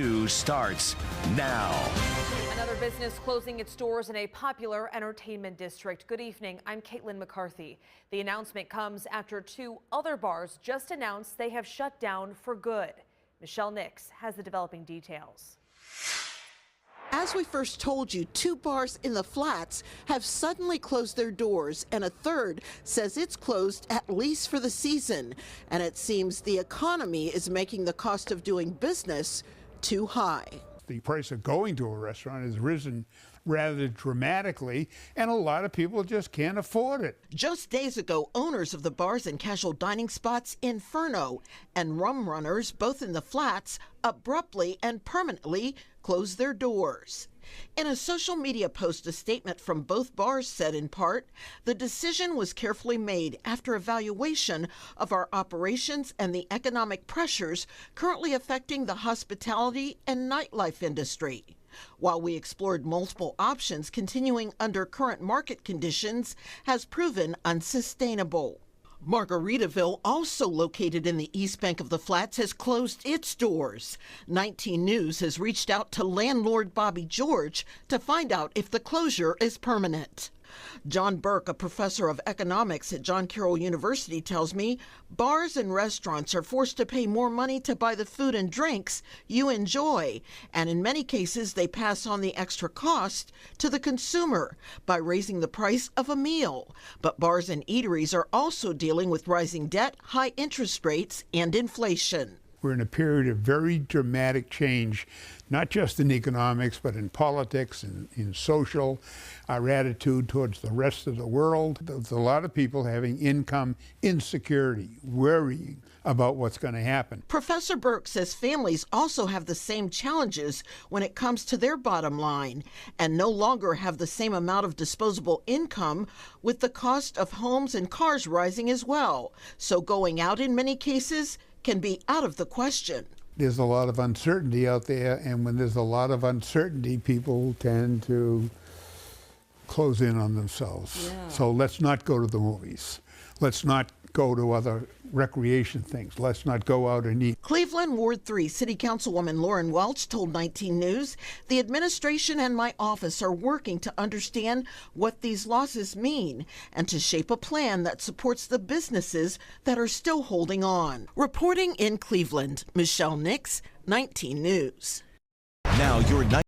News starts now. Another business closing its doors in a popular entertainment district. Good evening. I'm Caitlin McCarthy. The announcement comes after two other bars just announced they have shut down for good. Michelle Nix has the developing details. As we first told you, two bars in the Flats have suddenly closed their doors, and a third says it's closed at least for the season. And it seems the economy is making the cost of doing business too high. The price of going to a restaurant has risen rather dramatically, and a lot of people just can't afford it. Just days ago, owners of the bars and casual dining spots Inferno and Rum Runners, both in the Flats, abruptly and permanently closed their doors. In a social media post, a statement from both bars said in part, the decision was carefully made after evaluation of our operations and the economic pressures currently affecting the hospitality and nightlife industry. While we explored multiple options, continuing under current market conditions has proven unsustainable. Margaritaville, also located in the East Bank of the Flats, has closed its doors. 19 News has reached out to landlord Bobby George to find out if the closure is permanent. John Burke, a professor of economics at John Carroll University, tells me bars and restaurants are forced to pay more money to buy the food and drinks you enjoy, and in many cases they pass on the extra cost to the consumer by raising the price of a meal. But bars and eateries are also dealing with rising debt, high interest rates, and inflation. We're in a period of very dramatic change, not just in economics, but in politics and in social, our attitude towards the rest of the world. There's a lot of people having income insecurity, worrying about what's going to happen. Professor Burke says families also have the same challenges when it comes to their bottom line and no longer have the same amount of disposable income, with the cost of homes and cars rising as well. So going out in many cases can be out of the question. There's a lot of uncertainty out there, and when there's a lot of uncertainty, people tend to close in on themselves. Yeah. So let's not go to the movies. Let's not go to other recreation things. Let's not go out and eat. Cleveland Ward 3 City Councilwoman Lauren Welch told 19 News, the administration and my office are working to understand what these losses mean and to shape a plan that supports the businesses that are still holding on. Reporting in Cleveland, Michelle Nix, 19 News. Now your